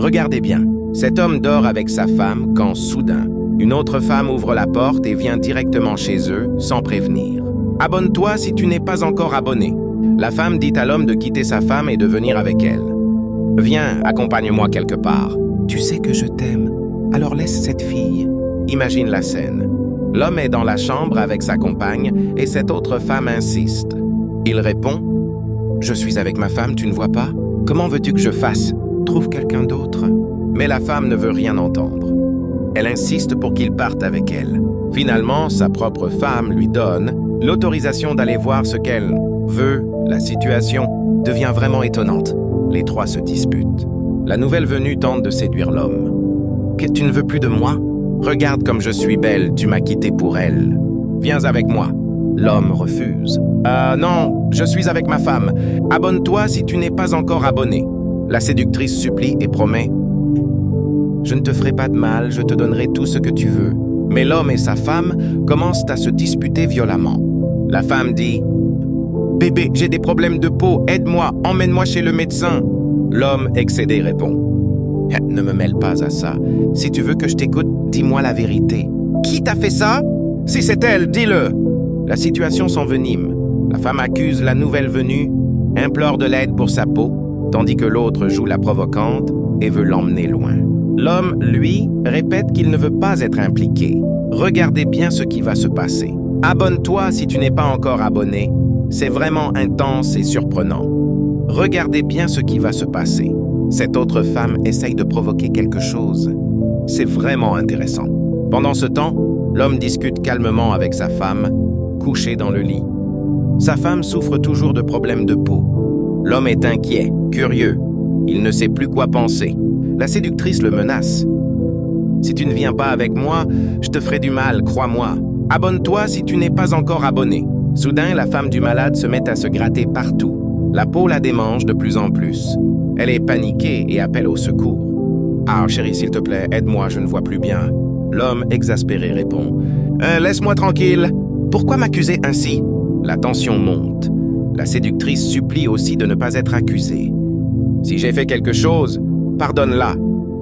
Regardez bien, cet homme dort avec sa femme quand, soudain, une autre femme ouvre la porte et vient directement chez eux sans prévenir. « Abonne-toi si tu n'es pas encore abonné. » La femme dit à l'homme de quitter sa femme et de venir avec elle. « Viens, accompagne-moi quelque part. Tu sais que je t'aime, alors laisse cette fille. » Imagine la scène. L'homme est dans la chambre avec sa compagne et cette autre femme insiste. Il répond « Je suis avec ma femme, tu ne vois pas? Comment veux-tu que je fasse? Trouve quelqu'un d'autre. » Mais la femme ne veut rien entendre. Elle insiste pour qu'il parte avec elle. Finalement, sa propre femme lui donne l'autorisation d'aller voir ce qu'elle veut. La situation devient vraiment étonnante. Les trois se disputent. La nouvelle venue tente de séduire l'homme. « Que tu ne veux plus de moi? Regarde comme je suis belle, tu m'as quitté pour elle. Viens avec moi. » L'homme refuse. « Non, je suis avec ma femme. Abonne-toi si tu n'es pas encore abonné. » La séductrice supplie et promet. « Je ne te ferai pas de mal, je te donnerai tout ce que tu veux. » Mais l'homme et sa femme commencent à se disputer violemment. La femme dit « Bébé, j'ai des problèmes de peau, aide-moi, emmène-moi chez le médecin. » L'homme excédé répond « Ne me mêle pas à ça. Si tu veux que je t'écoute, dis-moi la vérité. »« Qui t'a fait ça? Si c'est elle, dis-le !» La situation s'envenime. La femme accuse la nouvelle venue, implore de l'aide pour sa peau, tandis que l'autre joue la provocante et veut l'emmener loin. L'homme, lui, répète qu'il ne veut pas être impliqué. Regardez bien ce qui va se passer. Abonne-toi si tu n'es pas encore abonné. C'est vraiment intense et surprenant. Regardez bien ce qui va se passer. Cette autre femme essaye de provoquer quelque chose. C'est vraiment intéressant. Pendant ce temps, l'homme discute calmement avec sa femme, couchée dans le lit. Sa femme souffre toujours de problèmes de peau. L'homme est inquiet, curieux. Il ne sait plus quoi penser. La séductrice le menace. « Si tu ne viens pas avec moi, je te ferai du mal, crois-moi. Abonne-toi si tu n'es pas encore abonné. » Soudain, la femme du malade se met à se gratter partout. La peau la démange de plus en plus. Elle est paniquée et appelle au secours. « Ah, chérie, s'il te plaît, aide-moi, je ne vois plus bien. » L'homme, exaspéré, répond. « Laisse-moi tranquille. Pourquoi m'accuser ainsi ?» La tension monte. La séductrice supplie aussi de ne pas être accusée. « Si j'ai fait quelque chose, pardonne-la. »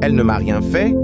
Elle ne m'a rien fait,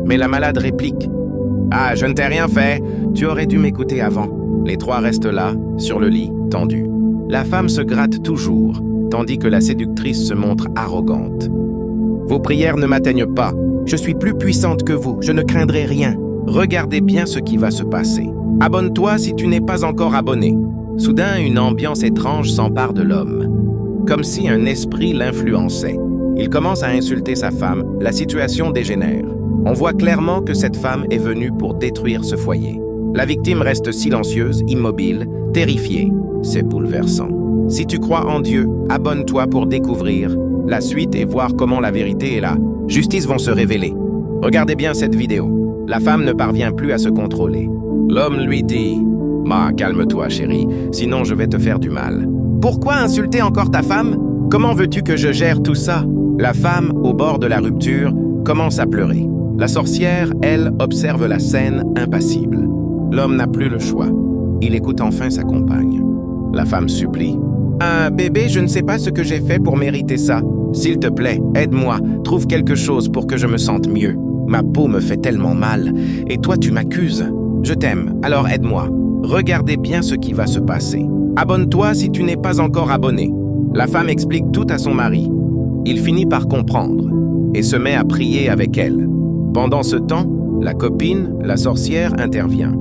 mais la malade réplique. « Ah, je ne t'ai rien fait. Tu aurais dû m'écouter avant. » Les trois restent là, sur le lit, tendus. La femme se gratte toujours, tandis que la séductrice se montre arrogante. « Vos prières ne m'atteignent pas. Je suis plus puissante que vous. Je ne craindrai rien. Regardez bien ce qui va se passer. Abonne-toi si tu n'es pas encore abonné. » Soudain, une ambiance étrange s'empare de l'homme, comme si un esprit l'influençait. Il commence à insulter sa femme. La situation dégénère. On voit clairement que cette femme est venue pour détruire ce foyer. La victime reste silencieuse, immobile, terrifiée. C'est bouleversant. Si tu crois en Dieu, abonne-toi pour découvrir la suite et voir comment la vérité et la justice vont se révéler. Regardez bien cette vidéo. La femme ne parvient plus à se contrôler. L'homme lui dit « Ma, calme-toi, chérie, sinon je vais te faire du mal. »« Pourquoi insulter encore ta femme? Comment veux-tu que je gère tout ça ?» La femme, au bord de la rupture, commence à pleurer. La sorcière, elle, observe la scène impassible. L'homme n'a plus le choix. Il écoute enfin sa compagne. La femme supplie. « Bébé, je ne sais pas ce que j'ai fait pour mériter ça. S'il te plaît, aide-moi, trouve quelque chose pour que je me sente mieux. Ma peau me fait tellement mal, et toi tu m'accuses. Je t'aime, alors aide-moi. » Regardez bien ce qui va se passer. Abonne-toi si tu n'es pas encore abonné. La femme explique tout à son mari. Il finit par comprendre et se met à prier avec elle. Pendant ce temps, la copine, la sorcière, intervient.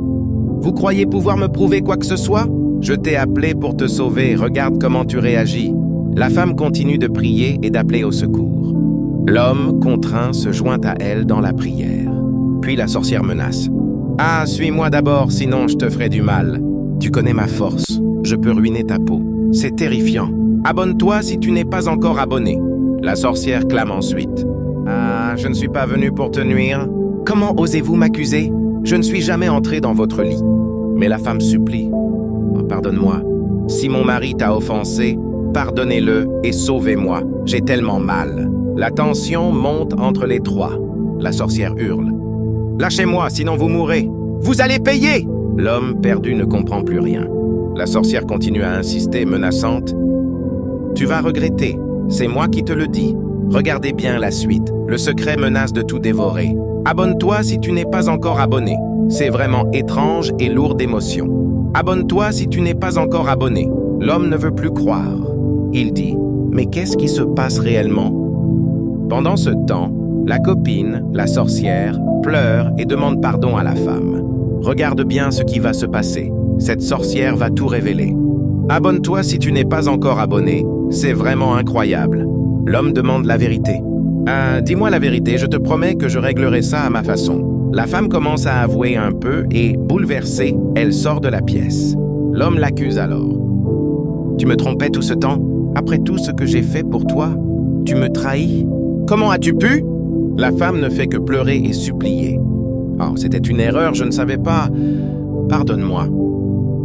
« Vous croyez pouvoir me prouver quoi que ce soit? Je t'ai appelé pour te sauver, regarde comment tu réagis. » La femme continue de prier et d'appeler au secours. L'homme, contraint, se joint à elle dans la prière. Puis la sorcière menace. « Ah, suis-moi d'abord, sinon je te ferai du mal. Tu connais ma force, je peux ruiner ta peau. C'est terrifiant. Abonne-toi si tu n'es pas encore abonné. » La sorcière clame ensuite. « Ah, je ne suis pas venue pour te nuire. Comment osez-vous m'accuser? Je ne suis jamais entrée dans votre lit. » Mais la femme supplie. « Oh, pardonne-moi. Si mon mari t'a offensé, pardonnez-le et sauvez-moi. J'ai tellement mal. » La tension monte entre les trois. La sorcière hurle. « Lâchez-moi, sinon vous mourrez. Vous allez payer !» L'homme perdu ne comprend plus rien. La sorcière continue à insister, menaçante. « Tu vas regretter. C'est moi qui te le dis. Regardez bien la suite. Le secret menace de tout dévorer. Abonne-toi si tu n'es pas encore abonné. C'est vraiment étrange et lourd d'émotions. Abonne-toi si tu n'es pas encore abonné. L'homme ne veut plus croire. Il dit, mais qu'est-ce qui se passe réellement? Pendant ce temps, la copine, la sorcière, pleure et demande pardon à la femme. Regarde bien ce qui va se passer. Cette sorcière va tout révéler. Abonne-toi si tu n'es pas encore abonné. C'est vraiment incroyable. L'homme demande la vérité. Dis-moi la vérité, je te promets que je réglerai ça à ma façon. La femme commence à avouer un peu et, bouleversée, elle sort de la pièce. L'homme l'accuse alors. Tu me trompais tout ce temps? Après tout ce que j'ai fait pour toi, tu me trahis? Comment as-tu pu? La femme ne fait que pleurer et supplier. Oh, c'était une erreur, je ne savais pas. Pardonne-moi.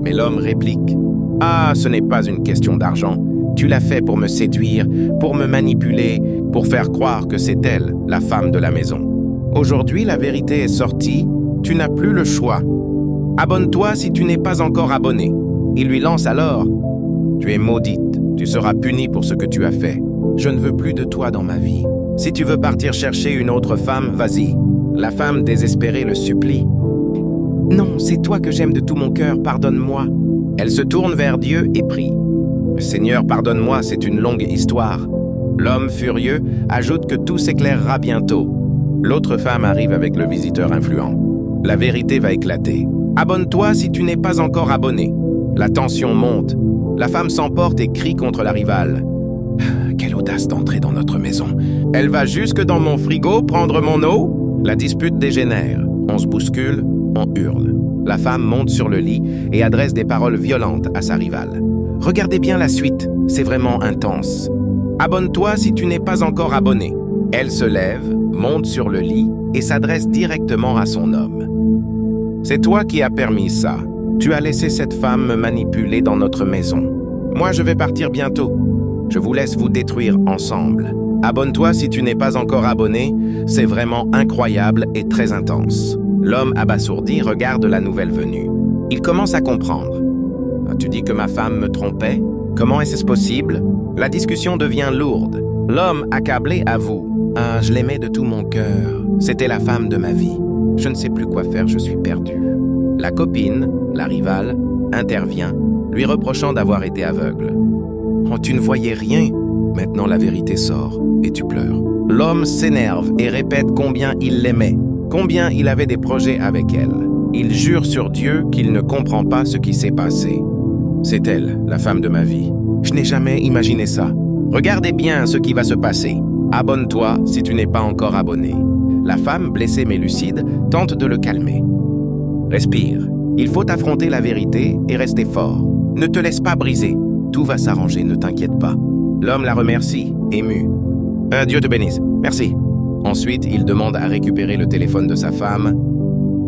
Mais l'homme réplique. Ah, ce n'est pas une question d'argent. Tu l'as fait pour me séduire, pour me manipuler, pour faire croire que c'est elle, la femme de la maison. Aujourd'hui, la vérité est sortie, tu n'as plus le choix. Abonne-toi si tu n'es pas encore abonné. Il lui lance alors. Tu es maudite, tu seras punie pour ce que tu as fait. Je ne veux plus de toi dans ma vie. Si tu veux partir chercher une autre femme, vas-y. La femme désespérée le supplie. Non, c'est toi que j'aime de tout mon cœur, pardonne-moi. Elle se tourne vers Dieu et prie. Seigneur, pardonne-moi, c'est une longue histoire. L'homme furieux ajoute que tout s'éclairera bientôt. L'autre femme arrive avec le visiteur influent. La vérité va éclater. Abonne-toi si tu n'es pas encore abonné. La tension monte. La femme s'emporte et crie contre la rivale. Quelle audace d'entrer dans notre maison. Elle va jusque dans mon frigo prendre mon eau. La dispute dégénère. On se bouscule, on hurle. La femme monte sur le lit et adresse des paroles violentes à sa rivale. Regardez bien la suite, c'est vraiment intense. Abonne-toi si tu n'es pas encore abonné. Elle se lève, monte sur le lit et s'adresse directement à son homme. C'est toi qui as permis ça. Tu as laissé cette femme me manipuler dans notre maison. Moi, je vais partir bientôt. Je vous laisse vous détruire ensemble. Abonne-toi si tu n'es pas encore abonné. C'est vraiment incroyable et très intense. L'homme abasourdi regarde la nouvelle venue. Il commence à comprendre. Tu dis que ma femme me trompait? Comment est-ce possible? La discussion devient lourde. L'homme accablé avoue. Je l'aimais de tout mon cœur. C'était la femme de ma vie. Je ne sais plus quoi faire, je suis perdu. La copine, la rivale, intervient, lui reprochant d'avoir été aveugle. Oh, tu ne voyais rien. Maintenant la vérité sort et tu pleures. L'homme s'énerve et répète combien il l'aimait, combien il avait des projets avec elle. Il jure sur Dieu qu'il ne comprend pas ce qui s'est passé. C'est elle, la femme de ma vie. Je n'ai jamais imaginé ça. Regardez bien ce qui va se passer. Abonne-toi si tu n'es pas encore abonné. La femme, blessée mais lucide, tente de le calmer. Respire. Il faut affronter la vérité et rester fort. Ne te laisse pas briser. Tout va s'arranger, ne t'inquiète pas. L'homme la remercie, ému. Dieu te bénisse. Merci. Ensuite, il demande à récupérer le téléphone de sa femme.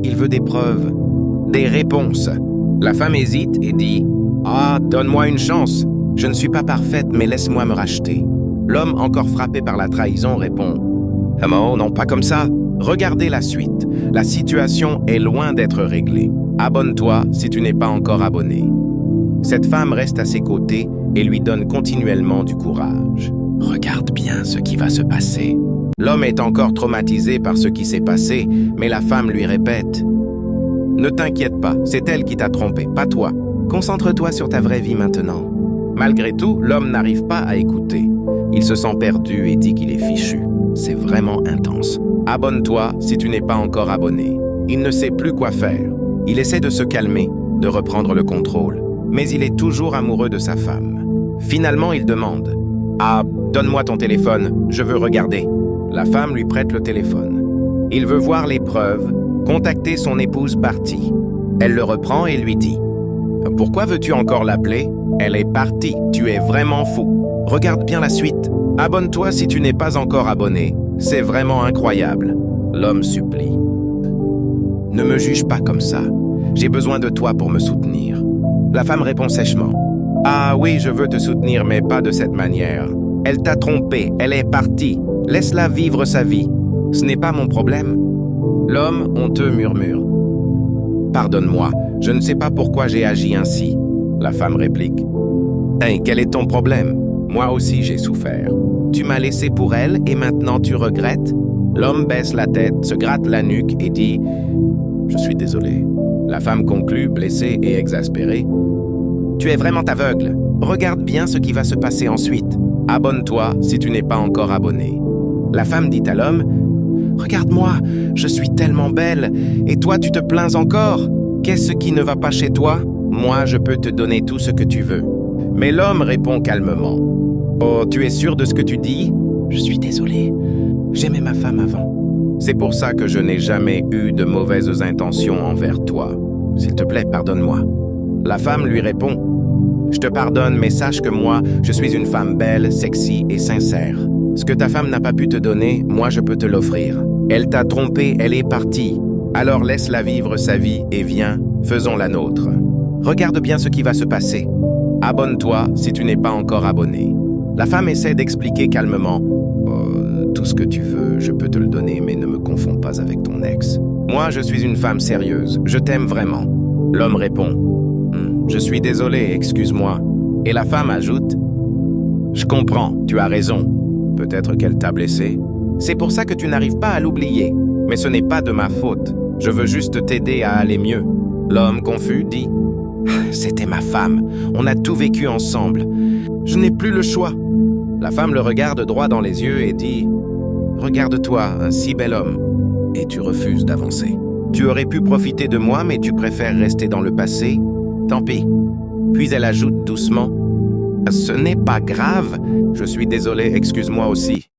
Il veut des preuves, des réponses. La femme hésite et dit « donne-moi une chance. Je ne suis pas parfaite, mais laisse-moi me racheter. » L'homme, encore frappé par la trahison, répond « Oh, non, pas comme ça. Regardez la suite. La situation est loin d'être réglée. Abonne-toi si tu n'es pas encore abonné. » Cette femme reste à ses côtés et lui donne continuellement du courage. Regarde bien ce qui va se passer. L'homme est encore traumatisé par ce qui s'est passé, mais la femme lui répète « Ne t'inquiète pas, c'est elle qui t'a trompé, pas toi. Concentre-toi sur ta vraie vie maintenant. » Malgré tout, l'homme n'arrive pas à écouter. Il se sent perdu et dit qu'il est fichu. C'est vraiment intense. Abonne-toi si tu n'es pas encore abonné. Il ne sait plus quoi faire. Il essaie de se calmer, de reprendre le contrôle, mais il est toujours amoureux de sa femme. Finalement, il demande « donne-moi ton téléphone, je veux regarder. » La femme lui prête le téléphone. Il veut voir les preuves, contacter son épouse partie. Elle le reprend et lui dit « Pourquoi veux-tu encore l'appeler? Elle est partie, tu es vraiment fou. Regarde bien la suite. Abonne-toi si tu n'es pas encore abonné. C'est vraiment incroyable. » L'homme supplie. « Ne me juge pas comme ça. J'ai besoin de toi pour me soutenir. » La femme répond sèchement. « Ah oui, je veux te soutenir, mais pas de cette manière. Elle t'a trompé, elle est partie. Laisse-la vivre sa vie. Ce n'est pas mon problème. » L'homme, honteux, murmure. « Pardonne-moi, je ne sais pas pourquoi j'ai agi ainsi. » La femme réplique. « Hey, quel est ton problème? Moi aussi j'ai souffert. Tu m'as laissé pour elle et maintenant tu regrettes? L'homme baisse la tête, se gratte la nuque et dit « Je suis désolé ». La femme conclut, blessée et exaspérée « Tu es vraiment aveugle. Regarde bien ce qui va se passer ensuite. Abonne-toi si tu n'es pas encore abonné. » La femme dit à l'homme « Regarde-moi, je suis tellement belle, et toi tu te plains encore? Qu'est-ce qui ne va pas chez toi? Moi, je peux te donner tout ce que tu veux. » Mais l'homme répond calmement « Oh, tu es sûr de ce que tu dis? Je suis désolé. J'aimais ma femme avant. C'est pour ça que je n'ai jamais eu de mauvaises intentions envers toi. S'il te plaît, pardonne-moi. » La femme lui répond « Je te pardonne, mais sache que moi, je suis une femme belle, sexy et sincère. Ce que ta femme n'a pas pu te donner, moi je peux te l'offrir. Elle t'a trompé, elle est partie. Alors laisse-la vivre sa vie et viens, faisons la nôtre. Regarde bien ce qui va se passer. Abonne-toi si tu n'es pas encore abonné. » La femme essaie d'expliquer calmement « Tout ce que tu veux, je peux te le donner, mais ne me confonds pas avec ton ex. Moi, je suis une femme sérieuse, je t'aime vraiment. » L'homme répond « Je suis désolé, excuse-moi. » Et la femme ajoute « Je comprends, tu as raison. Peut-être qu'elle t'a blessé. C'est pour ça que tu n'arrives pas à l'oublier. Mais ce n'est pas de ma faute. Je veux juste t'aider à aller mieux. » L'homme confus dit « C'était ma femme. On a tout vécu ensemble. Je n'ai plus le choix. » La femme le regarde droit dans les yeux et dit « Regarde-toi, un si bel homme. » Et tu refuses d'avancer. Tu aurais pu profiter de moi, mais tu préfères rester dans le passé. Tant pis. Puis elle ajoute doucement « Ce n'est pas grave. Je suis désolé, excuse-moi aussi. »